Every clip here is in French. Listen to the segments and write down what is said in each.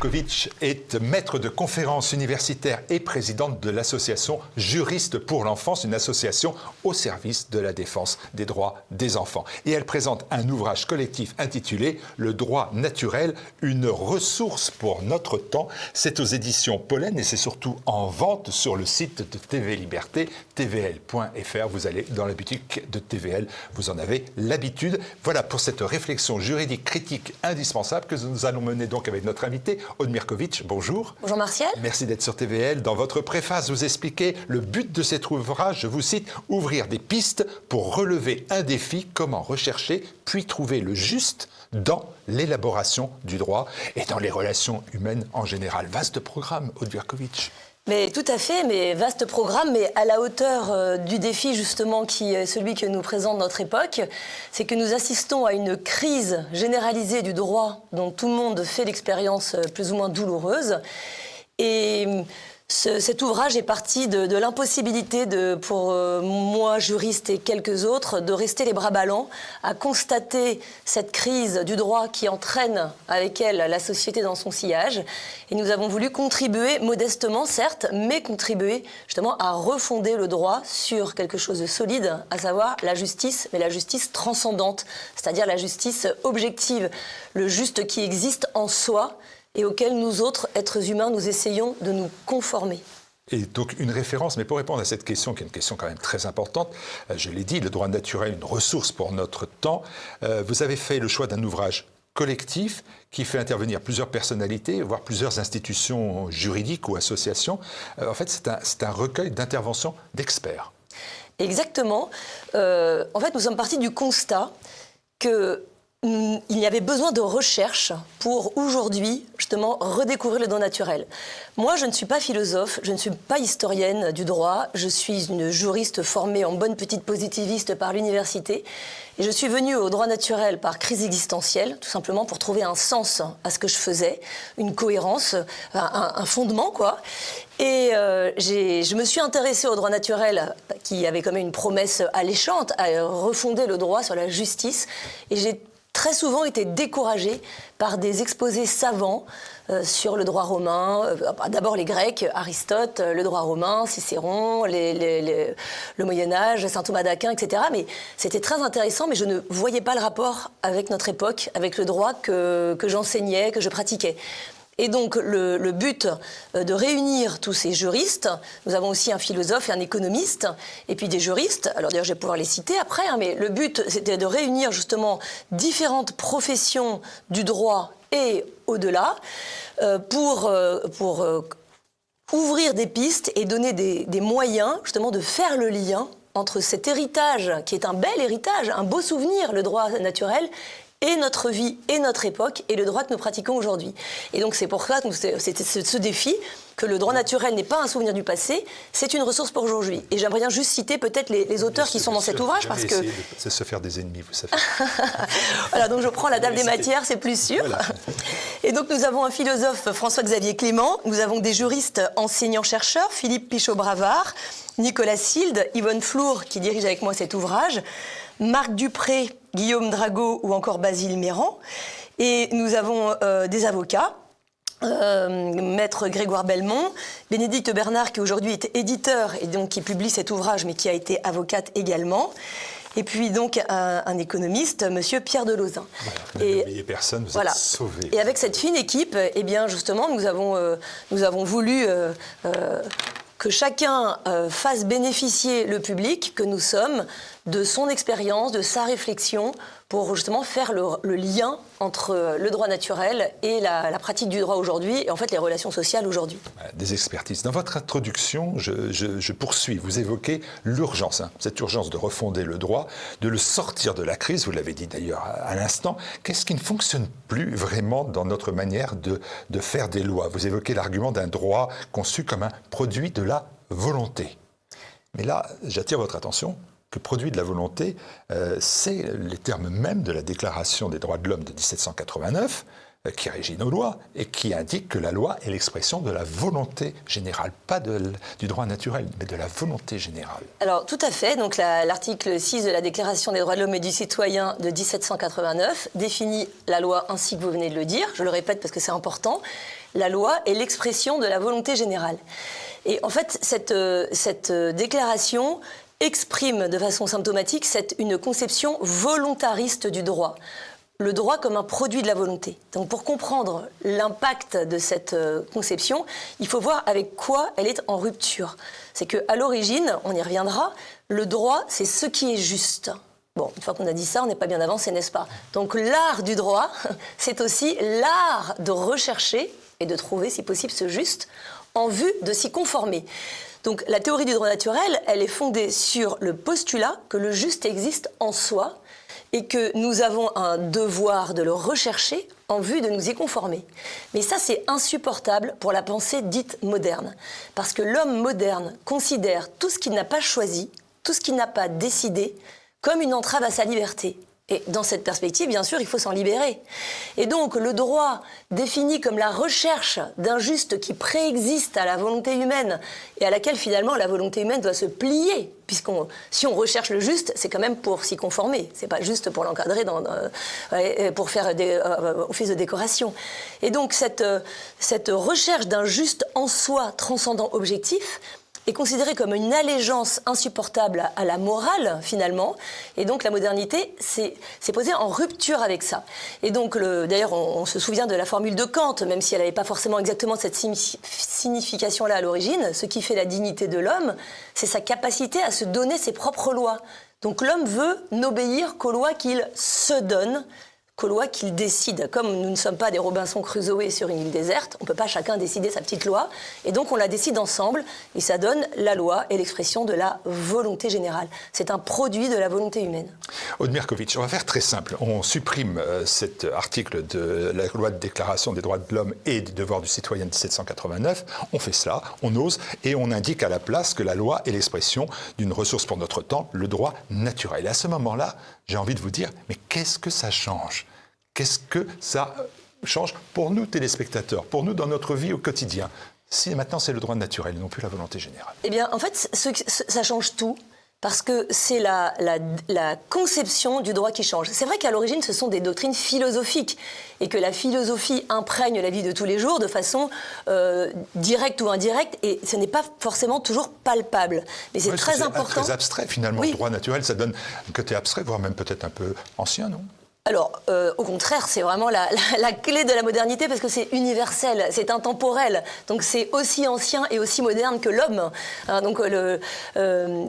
Mirković est maître de conférences universitaires et présidente de l'association Juristes pour l'enfance, une association au service de la défense des droits des enfants. Et elle présente un ouvrage collectif intitulé « Le droit naturel, une ressource pour notre temps ». C'est aux éditions Pollen et c'est surtout en vente sur le site de TV Liberté, tvl.fr. Vous allez dans la boutique de TVL, vous en avez l'habitude. Voilà pour cette réflexion juridique critique indispensable que nous allons mener donc avec notre invité, Aude Mirković. Bonjour. Bonjour Martial. Merci d'être sur TVL. Dans votre préface, vous expliquez le but de cet ouvrage, je vous cite, « Ouvrir des pistes pour relever un défi, comment rechercher puis trouver le juste dans l'élaboration du droit et dans les relations humaines en général ». Vaste programme, Aude Mirković. Mais tout à fait, mais vaste programme, mais à la hauteur du défi justement qui est celui que nous présente notre époque, c'est que nous assistons à une crise généralisée du droit dont tout le monde fait l'expérience plus ou moins douloureuse. Et cet ouvrage est parti de l'impossibilité pour moi, juriste et quelques autres, de rester les bras ballants, à constater cette crise du droit qui entraîne avec elle la société dans son sillage. Et nous avons voulu contribuer, modestement certes, mais contribuer justement à refonder le droit sur quelque chose de solide, à savoir la justice, mais la justice transcendante, c'est-à-dire la justice objective, le juste qui existe en soi, et auquel nous autres, êtres humains, nous essayons de nous conformer. Et donc une référence, mais pour répondre à cette question, qui est une question quand même très importante, je l'ai dit, le droit naturel, une ressource pour notre temps, vous avez fait le choix d'un ouvrage collectif qui fait intervenir plusieurs personnalités, voire plusieurs institutions juridiques ou associations. En fait, c'est un recueil d'interventions d'experts. Exactement. En fait, nous sommes partis du constat que il y avait besoin de recherche pour aujourd'hui, justement, redécouvrir le droit naturel. Moi, je ne suis pas philosophe, je ne suis pas historienne du droit, je suis une juriste formée en bonne petite positiviste par l'université. Et je suis venue au droit naturel par crise existentielle, tout simplement pour trouver un sens à ce que je faisais, une cohérence, un fondement, quoi. Et je me suis intéressée au droit naturel, qui avait quand même une promesse alléchante, à refonder le droit sur la justice. Et j'ai très souvent été découragée par des exposés savants sur le droit romain, d'abord les Grecs, Aristote, le droit romain, Cicéron, le Moyen-Âge, saint Thomas d'Aquin, etc. Mais c'était très intéressant, mais je ne voyais pas le rapport avec notre époque, avec le droit que j'enseignais, que je pratiquais. Et donc, le but de réunir tous ces juristes, nous avons aussi un philosophe et un économiste, et puis des juristes, alors d'ailleurs je vais pouvoir les citer après, mais le but c'était de réunir justement différentes professions du droit et au-delà pour ouvrir des pistes et donner des moyens justement de faire le lien entre cet héritage, qui est un bel héritage, un beau souvenir, le droit naturel, et notre vie, et notre époque, et le droit que nous pratiquons aujourd'hui. Et donc c'est pour ça que c'était ce défi, que le droit naturel n'est pas un souvenir du passé, c'est une ressource pour aujourd'hui. Et j'aimerais bien juste citer peut-être les auteurs qui sont dans cet ouvrage, parce que... C'est se faire des ennemis, vous savez. Voilà, donc je prends la table des matières, c'est plus sûr. Voilà. Et donc nous avons un philosophe, François-Xavier Clément, nous avons des juristes enseignants-chercheurs, Philippe Pichot-Bravard, Nicolas Silde, Yvonne Flour, qui dirige avec moi cet ouvrage, Marc Dupré, Guillaume Drago ou encore Basile Méran. Et nous avons des avocats, Maître Grégoire Belmont, Bénédicte Bernard qui aujourd'hui est éditeur et donc qui publie cet ouvrage mais qui a été avocate également. Et puis donc un économiste, Monsieur Pierre Delauzin. Voilà, et n'oubliez personne, vous êtes sauvés. Et avec cette fine équipe, eh bien justement, nous avons voulu que chacun fasse bénéficier le public que nous sommes de son expérience, de sa réflexion, pour justement faire le lien entre le droit naturel et la pratique du droit aujourd'hui, et en fait les relations sociales aujourd'hui. Des expertises. Dans votre introduction, je poursuis. Vous évoquez l'urgence, cette urgence de refonder le droit, de le sortir de la crise, vous l'avez dit d'ailleurs à l'instant. Qu'est-ce qui ne fonctionne plus vraiment dans notre manière de faire des lois? Vous évoquez l'argument d'un droit conçu comme un produit de la volonté. Mais là, j'attire votre attention que produit de la volonté, c'est les termes mêmes de la Déclaration des droits de l'homme de 1789, qui régit nos lois, et qui indique que la loi est l'expression de la volonté générale, pas du droit naturel, mais de la volonté générale. Alors, tout à fait. Donc, l'article 6 de la Déclaration des droits de l'homme et du citoyen de 1789 définit la loi ainsi que vous venez de le dire. Je le répète parce que c'est important. La loi est l'expression de la volonté générale. Et en fait, cette déclaration exprime de façon symptomatique une conception volontariste du droit. Le droit comme un produit de la volonté. Donc pour comprendre l'impact de cette conception, il faut voir avec quoi elle est en rupture. C'est qu'à l'origine, on y reviendra, le droit, c'est ce qui est juste. Bon, une fois qu'on a dit ça, on n'est pas bien avancé, n'est-ce pas? Donc l'art du droit, c'est aussi l'art de rechercher et de trouver, si possible, ce juste en vue de s'y conformer. Donc la théorie du droit naturel, elle est fondée sur le postulat que le juste existe en soi et que nous avons un devoir de le rechercher en vue de nous y conformer. Mais ça, c'est insupportable pour la pensée dite moderne. Parce que l'homme moderne considère tout ce qu'il n'a pas choisi, tout ce qu'il n'a pas décidé, comme une entrave à sa liberté. Et dans cette perspective, bien sûr, il faut s'en libérer. Et donc, le droit, défini comme la recherche d'un juste qui préexiste à la volonté humaine et à laquelle, finalement, la volonté humaine doit se plier, si on recherche le juste, c'est quand même pour s'y conformer. C'est pas juste pour l'encadrer, pour faire office de décoration. Et donc, cette recherche d'un juste en soi transcendant objectif est considérée comme une allégeance insupportable à la morale, finalement. Et donc, la modernité s'est posée en rupture avec ça. Et donc, d'ailleurs, on se souvient de la formule de Kant, même si elle n'avait pas forcément exactement cette signification-là à l'origine. Ce qui fait la dignité de l'homme, c'est sa capacité à se donner ses propres lois. Donc, l'homme veut n'obéir qu'aux lois qu'il se donne, qu'aux lois qu'il décide. Comme nous ne sommes pas des Robinson Crusoe sur une île déserte, on ne peut pas chacun décider sa petite loi, et donc on la décide ensemble, et ça donne la loi et l'expression de la volonté générale. C'est un produit de la volonté humaine. Aude Mirkovitch, on va faire très simple. On supprime cet article de la loi de déclaration des droits de l'homme et des devoirs du citoyen de 1789. On fait cela, on ose, et on indique à la place que la loi est l'expression d'une ressource pour notre temps, le droit naturel. Et à ce moment-là, j'ai envie de vous dire, mais qu'est-ce que ça change ? Qu'est-ce que ça change pour nous, téléspectateurs, pour nous dans notre vie au quotidien, si maintenant c'est le droit naturel et non plus la volonté générale? Eh bien, en fait, ça change tout. Parce que c'est la conception du droit qui change. C'est vrai qu'à l'origine, ce sont des doctrines philosophiques et que la philosophie imprègne la vie de tous les jours de façon directe ou indirecte, et ce n'est pas forcément toujours palpable. Mais c'est très important. Très abstrait, finalement. Oui. Le droit naturel, ça donne un côté abstrait, voire même peut-être un peu ancien, non ? Alors, au contraire, c'est vraiment la clé de la modernité parce que c'est universel, c'est intemporel. Donc, c'est aussi ancien et aussi moderne que l'homme. Hein, donc,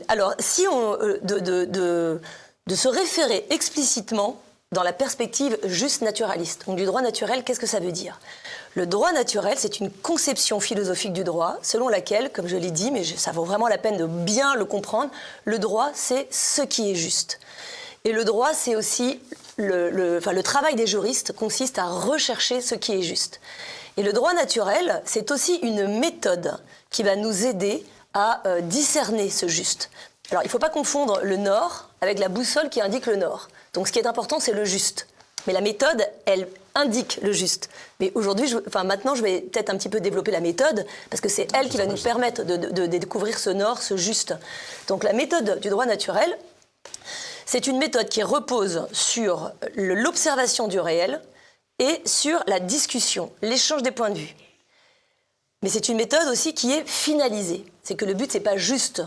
alors, si on de se référer explicitement dans la perspective juste naturaliste, donc du droit naturel, qu'est-ce que ça veut dire ? Le droit naturel, c'est une conception philosophique du droit selon laquelle, comme je l'ai dit, mais ça vaut vraiment la peine de bien le comprendre, le droit, c'est ce qui est juste. Et le droit, c'est aussi le travail des juristes consiste à rechercher ce qui est juste. Et le droit naturel, c'est aussi une méthode qui va nous aider à discerner ce juste. Alors, il ne faut pas confondre le nord avec la boussole qui indique le nord. Donc, ce qui est important, c'est le juste. Mais la méthode, elle indique le juste. Mais aujourd'hui, maintenant, je vais peut-être un petit peu développer la méthode, parce que c'est elle qui va nous permettre de découvrir ce nord, ce juste. Donc, la méthode du droit naturel, c'est une méthode qui repose sur l'observation du réel et sur la discussion, l'échange des points de vue. Mais c'est une méthode aussi qui est finalisée. C'est que le but, c'est pas juste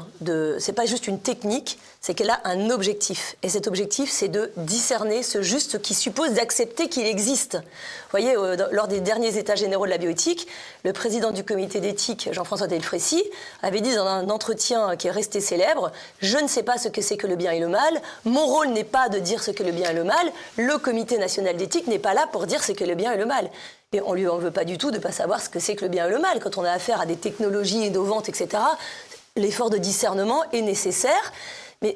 une technique, c'est qu'elle a un objectif. Et cet objectif, c'est de discerner ce juste qui suppose d'accepter qu'il existe. Vous voyez, lors des derniers états généraux de la bioéthique, le président du comité d'éthique, Jean-François Delfrécy, avait dit dans un entretien qui est resté célèbre « Je ne sais pas ce que c'est que le bien et le mal. Mon rôle n'est pas de dire ce qu'est le bien et le mal. Le comité national d'éthique n'est pas là pour dire ce qu'est le bien et le mal. » Et on ne lui en veut pas du tout de ne pas savoir ce que c'est que le bien et le mal. Quand on a affaire à des technologies innovantes, etc., l'effort de discernement est nécessaire. Mais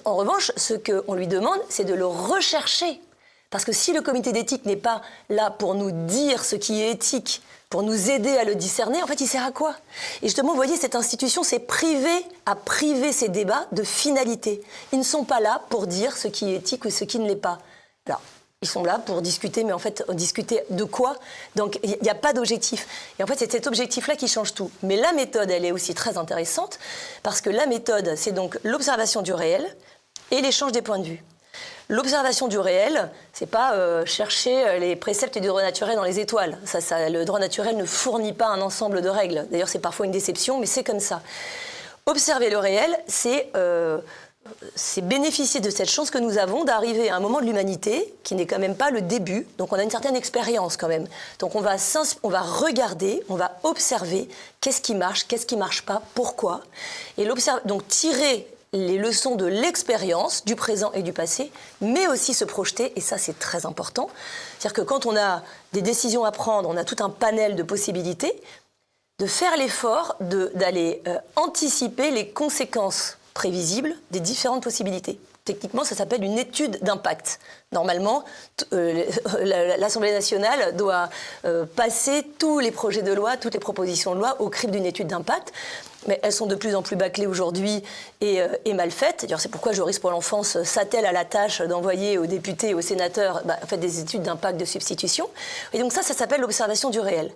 en revanche, ce qu'on lui demande, c'est de le rechercher. Parce que si le comité d'éthique n'est pas là pour nous dire ce qui est éthique, pour nous aider à le discerner, en fait, il sert à quoi ? Et justement, vous voyez, cette institution s'est privée à priver ces débats de finalité. Ils ne sont pas là pour dire ce qui est éthique ou ce qui ne l'est pas. Alors, ils sont là pour discuter, mais en fait, discuter de quoi ? Donc, il n'y a pas d'objectif. Et en fait, c'est cet objectif-là qui change tout. Mais la méthode, elle est aussi très intéressante, parce que la méthode, c'est donc l'observation du réel et l'échange des points de vue. L'observation du réel, c'est pas chercher les préceptes du droit naturel dans les étoiles. Le droit naturel ne fournit pas un ensemble de règles. D'ailleurs, c'est parfois une déception, mais c'est comme ça. Observer le réel, c'est bénéficier de cette chance que nous avons d'arriver à un moment de l'humanité qui n'est quand même pas le début. Donc on a une certaine expérience quand même. Donc on va regarder, on va observer qu'est-ce qui marche pas, pourquoi. Et donc tirer les leçons de l'expérience, du présent et du passé, mais aussi se projeter, et ça c'est très important. C'est-à-dire que quand on a des décisions à prendre, on a tout un panel de possibilités, de faire l'effort d'aller anticiper les conséquences prévisibles des différentes possibilités. Techniquement, ça s'appelle une étude d'impact. Normalement, l'Assemblée nationale doit passer tous les projets de loi, toutes les propositions de loi au crible d'une étude d'impact. Mais elles sont de plus en plus bâclées aujourd'hui et mal faites. D'ailleurs, c'est pourquoi Joris pour l'enfance s'attelle à la tâche d'envoyer aux députés et aux sénateurs des études d'impact de substitution. Et donc ça s'appelle l'observation du réel.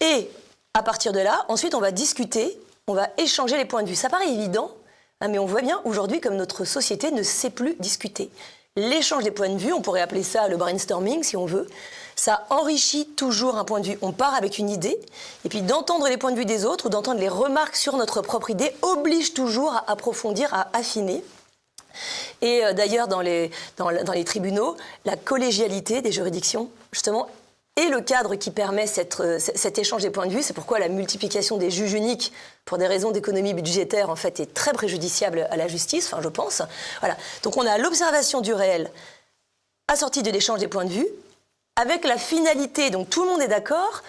Et à partir de là, ensuite, on va discuter, on va échanger les points de vue. Ça paraît évident, mais on voit bien aujourd'hui comme notre société ne sait plus discuter. L'échange des points de vue, on pourrait appeler ça le brainstorming si on veut, ça enrichit toujours un point de vue. On part avec une idée, et puis d'entendre les points de vue des autres ou d'entendre les remarques sur notre propre idée oblige toujours à approfondir, à affiner. Et d'ailleurs, dans les tribunaux, la collégialité des juridictions, justement, est le cadre qui permet cet échange des points de vue. C'est pourquoi la multiplication des juges uniques, pour des raisons d'économie budgétaire, en fait, est très préjudiciable à la justice, je pense. Voilà. Donc on a l'observation du réel assortie de l'échange des points de vue, avec la finalité, donc tout le monde est d'accord,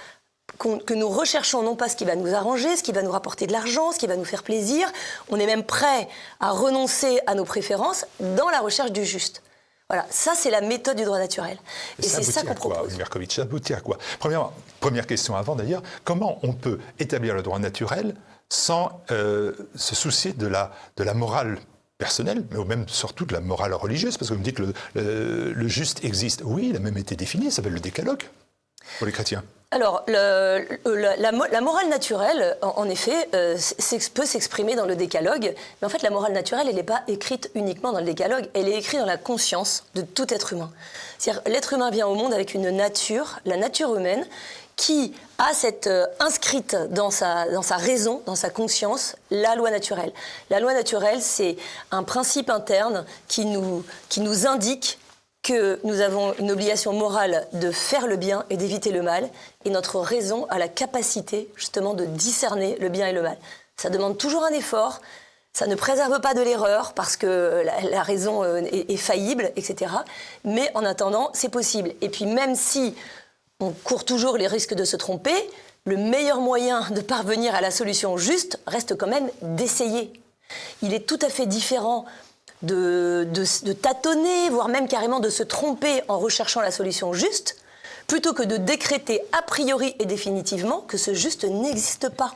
que nous recherchons non pas ce qui va nous arranger, ce qui va nous rapporter de l'argent, ce qui va nous faire plaisir. On est même prêt à renoncer à nos préférences dans la recherche du juste. Voilà, ça c'est la méthode du droit naturel. Et c'est ça qu'on propose. Ça aboutit à quoi ? Première question avant d'ailleurs, comment on peut établir le droit naturel sans se soucier de la morale personnelle, mais même surtout de la morale religieuse, parce que vous me dites que le juste existe. Oui, il a même été défini, ça s'appelle le décalogue pour les chrétiens. Alors, la morale naturelle, en effet, peut s'exprimer dans le décalogue, mais en fait, la morale naturelle, elle n'est pas écrite uniquement dans le décalogue, elle est écrite dans la conscience de tout être humain. C'est-à-dire, l'être humain vient au monde avec une nature, la nature humaine, qui a inscrite dans sa raison, dans sa conscience, la loi naturelle. La loi naturelle, c'est un principe interne qui nous indique que nous avons une obligation morale de faire le bien et d'éviter le mal, et notre raison a la capacité justement de discerner le bien et le mal. Ça demande toujours un effort, ça ne préserve pas de l'erreur parce que la raison est faillible, etc. Mais en attendant, c'est possible. Et puis même si on court toujours les risques de se tromper, le meilleur moyen de parvenir à la solution juste reste quand même d'essayer. Il est tout à fait différent de tâtonner, voire même carrément de se tromper en recherchant la solution juste, plutôt que de décréter a priori et définitivement que ce juste n'existe pas.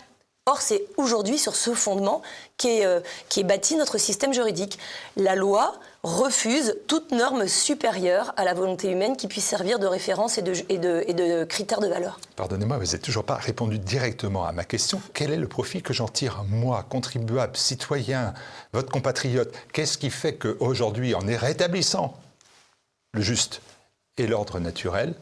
Or, c'est aujourd'hui sur ce fondement qu'est bâti notre système juridique. La loi refuse toute norme supérieure à la volonté humaine qui puisse servir de référence et de critère de valeur. Pardonnez-moi, vous n'avez toujours pas répondu directement à ma question. Quel est le profit que j'en tire, moi, contribuable, citoyen, votre compatriote ? Qu'est-ce qui fait qu'aujourd'hui, en rétablissant le juste et l'ordre naturel,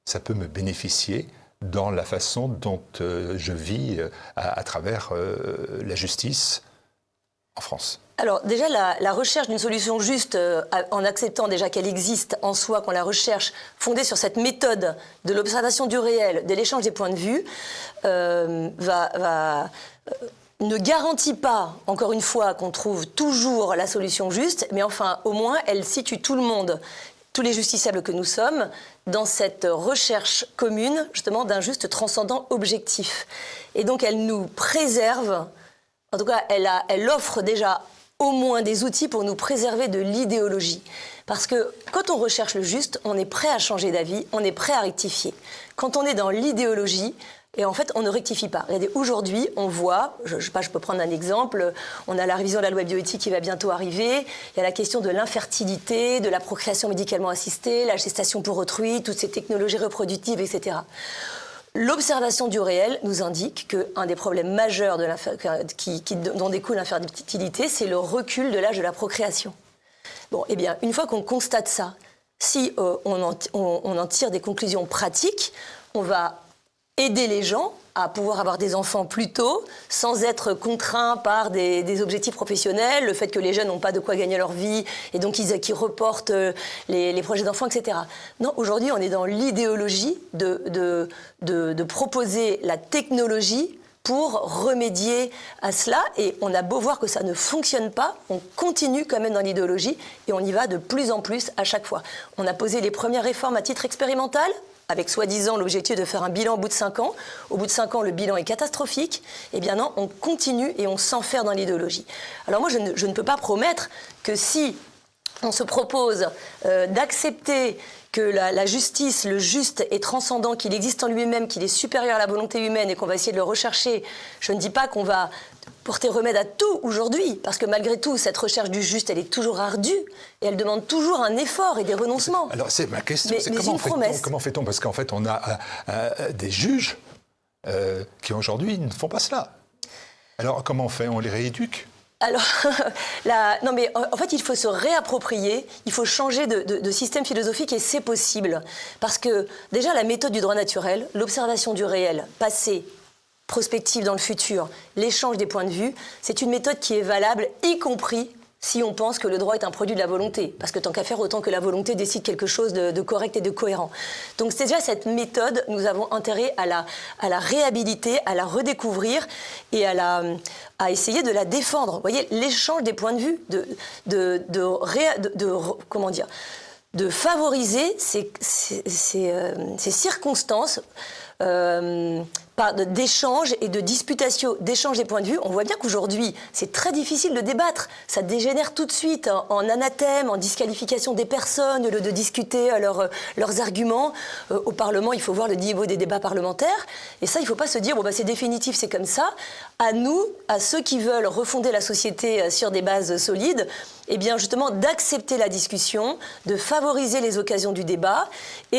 ça peut me bénéficier dans la façon dont je vis à travers la justice en France? Alors déjà, la recherche d'une solution juste, en acceptant déjà qu'elle existe en soi, qu'on la recherche, fondée sur cette méthode de l'observation du réel, de l'échange des points de vue, ne garantit pas, encore une fois, qu'on trouve toujours la solution juste, mais enfin, au moins, elle situe tout le monde, tous les justiciables que nous sommes, dans cette recherche commune, justement, d'un juste transcendant objectif. Et donc, elle nous préserve, en tout cas, elle offre déjà au moins des outils pour nous préserver de l'idéologie. Parce que quand on recherche le juste, on est prêt à changer d'avis, on est prêt à rectifier. Quand on est dans l'idéologie, et en fait, on ne rectifie pas. Regardez, aujourd'hui, on voit, je peux prendre un exemple, on a la révision de la loi bioéthique qui va bientôt arriver, il y a la question de l'infertilité, de la procréation médicalement assistée, la gestation pour autrui, toutes ces technologies reproductives, etc. L'observation du réel nous indique qu'un des problèmes majeurs dont découle l'infertilité, c'est le recul de l'âge de la procréation. Bon, eh bien, une fois qu'on constate ça, si on en tire des conclusions pratiques, on va aider les gens à pouvoir avoir des enfants plus tôt, sans être contraints par des objectifs professionnels, le fait que les jeunes n'ont pas de quoi gagner leur vie, et donc qu'ils reportent les projets d'enfants, etc. Non, aujourd'hui, on est dans l'idéologie de proposer la technologie pour remédier à cela. Et on a beau voir que ça ne fonctionne pas, on continue quand même dans l'idéologie, et on y va de plus en plus à chaque fois. On a posé les premières réformes à titre expérimental, avec soi-disant l'objectif de faire un bilan au bout de 5 ans. Au bout de 5 ans, le bilan est catastrophique. Eh bien non, on continue et on s'enferme dans l'idéologie. Alors moi, je ne peux pas promettre que si on se propose d'accepter que la justice, le juste est transcendant, qu'il existe en lui-même, qu'il est supérieur à la volonté humaine et qu'on va essayer de le rechercher, je ne dis pas qu'on va porter remède à tout aujourd'hui, parce que malgré tout, cette recherche du juste, elle est toujours ardue et elle demande toujours un effort et des renoncements. Alors c'est ma question, c'est comment fait-on? Parce qu'en fait, on a des juges qui aujourd'hui ne font pas cela. Alors comment on fait? On les rééduque? Alors, non mais en fait, il faut se réapproprier, il faut changer de système philosophique et c'est possible. Parce que déjà, la méthode du droit naturel, l'observation du réel, passé, prospective dans le futur, l'échange des points de vue, c'est une méthode qui est valable, y compris si on pense que le droit est un produit de la volonté. Parce que tant qu'à faire, autant que la volonté décide quelque chose de correct et de cohérent. Donc c'est déjà cette méthode, nous avons intérêt à la réhabiliter, à la redécouvrir et à essayer de la défendre. Vous voyez, l'échange des points de vue, comment dire, de favoriser ces circonstances d'échange et de disputation, d'échange des points de vue. On voit bien qu'aujourd'hui, c'est très difficile de débattre. Ça dégénère tout de suite en anathème, en disqualification des personnes, au lieu de discuter leurs arguments. Au Parlement, il faut voir le niveau des débats parlementaires. Et ça, il ne faut pas se dire, bon, c'est définitif, c'est comme ça. À nous, à ceux qui veulent refonder la société sur des bases solides, eh bien, justement, d'accepter la discussion, de favoriser les occasions du débat Vous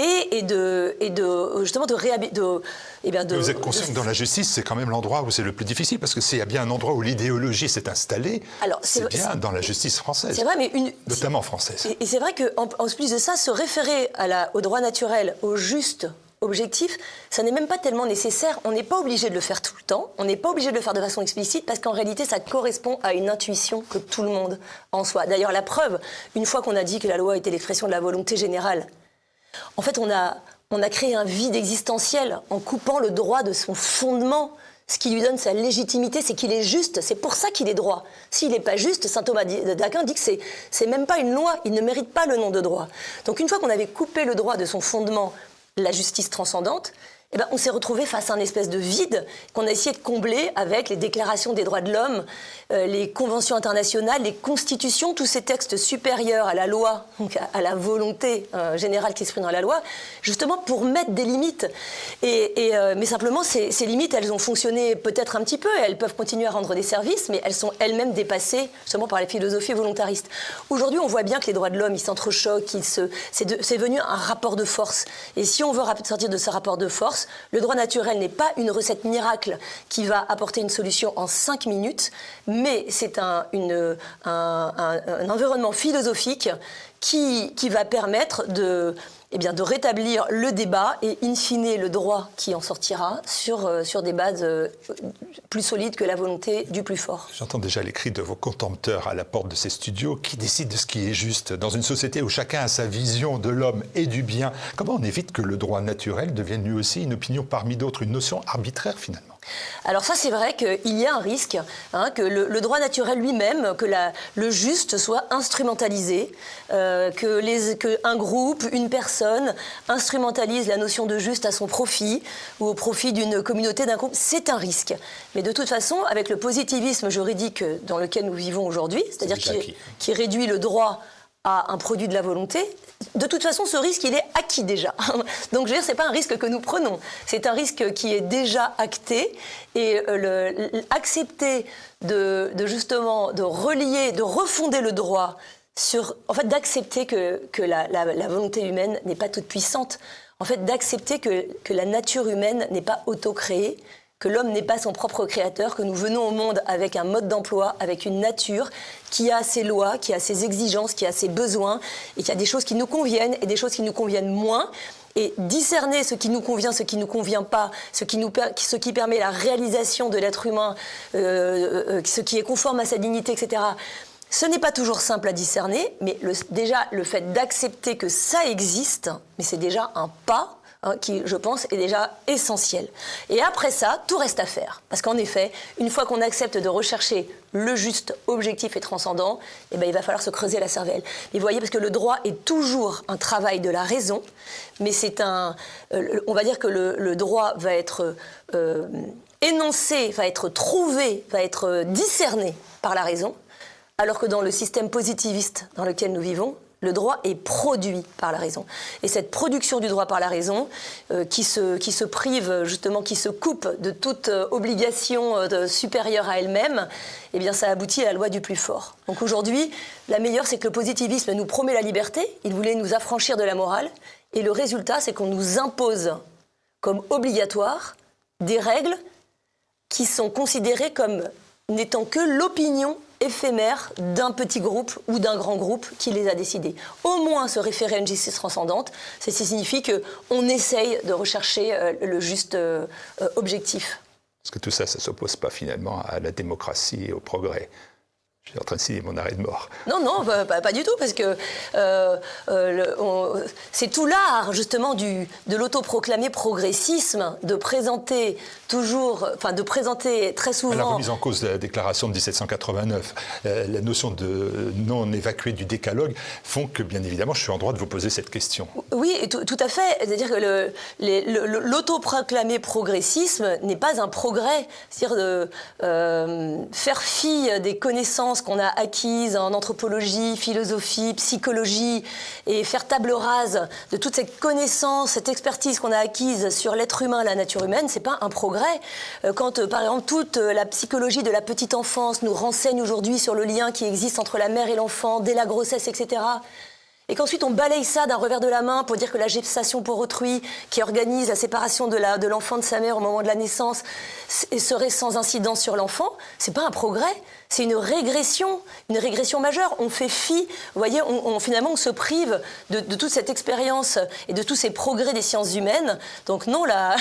êtes conscient que dans la justice, c'est quand même l'endroit où c'est le plus difficile, parce que s'il y a bien un endroit où l'idéologie s'est installée, c'est bien dans la justice française. C'est vrai, mais notamment française. Et c'est vrai qu'en plus de ça, se référer au droit naturel, au juste objectif, ça n'est même pas tellement nécessaire. On n'est pas obligé de le faire tout le temps, on n'est pas obligé de le faire de façon explicite, parce qu'en réalité, ça correspond à une intuition que tout le monde en soi. D'ailleurs, la preuve, une fois qu'on a dit que la loi était l'expression de la volonté générale, en fait, on a créé un vide existentiel en coupant le droit de son fondement. Ce qui lui donne sa légitimité, c'est qu'il est juste. C'est pour ça qu'il est droit. S'il n'est pas juste, saint Thomas d'Aquin dit que c'est même pas une loi. Il ne mérite pas le nom de droit. Donc une fois qu'on avait coupé le droit de son fondement, la justice transcendante, eh ben, on s'est retrouvé face à un espèce de vide qu'on a essayé de combler avec les déclarations des droits de l'homme, les conventions internationales, les constitutions, tous ces textes supérieurs à la loi, donc à la volonté générale qui s'exprime dans la loi, justement pour mettre des limites. Mais simplement, ces limites, elles ont fonctionné peut-être un petit peu, elles peuvent continuer à rendre des services, mais elles sont elles-mêmes dépassées justement par les philosophies volontaristes. Aujourd'hui, on voit bien que les droits de l'homme, ils s'entrechoquent, c'est devenu un rapport de force. Et si on veut sortir de ce rapport de force, le droit naturel n'est pas une recette miracle qui va apporter une solution en 5 minutes, mais c'est un environnement philosophique qui va permettre de rétablir le débat et, in fine, le droit qui en sortira sur des bases plus solides que la volonté du plus fort. J'entends déjà les cris de vos contempteurs à la porte de ces studios. Qui décide de ce qui est juste? Dans une société où chacun a sa vision de l'homme et du bien, comment on évite que le droit naturel devienne lui aussi une opinion parmi d'autres, une notion arbitraire finalement? Alors ça, c'est vrai qu'il y a un risque, que le droit naturel lui-même, que le juste soit instrumentalisé, qu'un groupe, une personne instrumentalise la notion de juste à son profit ou au profit d'une communauté, d'un groupe. C'est un risque. Mais de toute façon, avec le positivisme juridique dans lequel nous vivons aujourd'hui, c'est-à-dire qui réduit le droit à un produit de la volonté, de toute façon, ce risque, il est acquis déjà. Donc, je veux dire, c'est pas un risque que nous prenons. C'est un risque qui est déjà acté. Et accepter de relier, de refonder le droit d'accepter que la volonté humaine n'est pas toute puissante. En fait, d'accepter que la nature humaine n'est pas auto-créée, que l'homme n'est pas son propre créateur, que nous venons au monde avec un mode d'emploi, avec une nature qui a ses lois, qui a ses exigences, qui a ses besoins, et qui a des choses qui nous conviennent et des choses qui nous conviennent moins. Et discerner ce qui nous convient, ce qui ne nous convient pas, ce qui permet la réalisation de l'être humain, ce qui est conforme à sa dignité, etc., ce n'est pas toujours simple à discerner, mais déjà le fait d'accepter que ça existe, mais c'est déjà un pas qui, je pense, est déjà essentiel. Et après ça, tout reste à faire. Parce qu'en effet, une fois qu'on accepte de rechercher le juste, objectif et transcendant, eh ben, il va falloir se creuser la cervelle. Et vous voyez, parce que le droit est toujours un travail de la raison, mais c'est on va dire que le droit va être énoncé, va être trouvé, va être discerné par la raison, alors que dans le système positiviste dans lequel nous vivons, le droit est produit par la raison. Et cette production du droit par la raison, qui se prive, justement, qui se coupe de toute obligation supérieure à elle-même, eh bien, ça aboutit à la loi du plus fort. Donc aujourd'hui, la meilleure, c'est que le positivisme nous promet la liberté, il voulait nous affranchir de la morale, et le résultat, c'est qu'on nous impose comme obligatoire des règles qui sont considérées comme n'étant que l'opinion éphémère d'un petit groupe ou d'un grand groupe qui les a décidés. Au moins se référer à une justice transcendante, ça signifie qu'on essaye de rechercher le juste objectif. Parce que tout ça, ça ne s'oppose pas finalement à la démocratie et au progrès. Je suis en train de signer mon arrêt de mort. Non, non, pas du tout, parce que c'est tout l'art, justement, de l'autoproclamé progressisme, de présenter de présenter très souvent... La remise en cause de la déclaration de 1789, la notion de non évacué du décalogue, font que, bien évidemment, je suis en droit de vous poser cette question. Oui, et tout à fait. C'est-à-dire que l'autoproclamé progressisme n'est pas un progrès. C'est-à-dire de faire fi des connaissances qu'on a acquises en anthropologie, philosophie, psychologie, et faire table rase de toute cette connaissance, cette expertise qu'on a acquise sur l'être humain, la nature humaine, c'est pas un progrès. Quand, par exemple, toute la psychologie de la petite enfance nous renseigne aujourd'hui sur le lien qui existe entre la mère et l'enfant dès la grossesse, etc., et qu'ensuite on balaye ça d'un revers de la main pour dire que la gestation pour autrui, qui organise la séparation de l'enfant de sa mère au moment de la naissance, serait sans incidence sur l'enfant, c'est pas un progrès, c'est une régression majeure. On fait fi, vous voyez, finalement on se prive de toute cette expérience et de tous ces progrès des sciences humaines. Donc non, la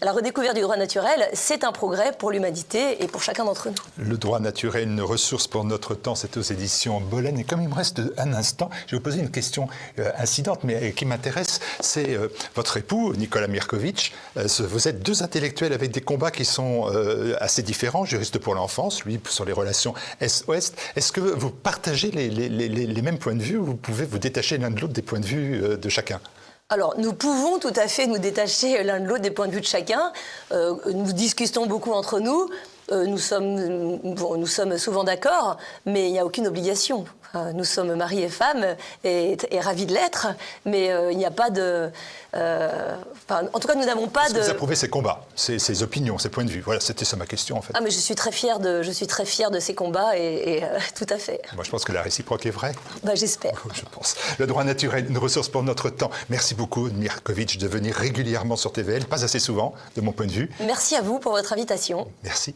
redécouverte du droit naturel, c'est un progrès pour l'humanité et pour chacun d'entre nous. Le droit naturel, une ressource pour notre temps, c'est aux éditions Bolen. Et comme il me reste un instant, je vais vous poser une question incidente, mais qui m'intéresse. C'est votre époux, Nicolas Mirkovitch. Vous êtes deux intellectuels avec des combats qui sont assez différents. Juriste pour l'enfance, lui sur les relations Est-Ouest. Est-ce que vous partagez les mêmes points de vue ou vous pouvez vous détacher l'un de l'autre des points de vue de chacun ? Alors, nous pouvons tout à fait nous détacher l'un de l'autre des points de vue de chacun. Nous discutons beaucoup entre nous. Nous sommes souvent d'accord, mais il n'y a aucune obligation. Nous sommes mari et femme et ravis de l'être, mais il n'y a pas de... en tout cas, nous n'avons pas de... Vous approuvez ces combats, ces opinions, ces points de vue. Voilà, c'était ça ma question en fait. Ah, mais je suis très fière de ces combats et tout à fait. Moi, je pense que la réciproque est vraie. J'espère. Je pense. Le droit naturel, une ressource pour notre temps. Merci beaucoup, Mirkovitch, de venir régulièrement sur TVL, pas assez souvent, de mon point de vue. Merci à vous pour votre invitation. Merci.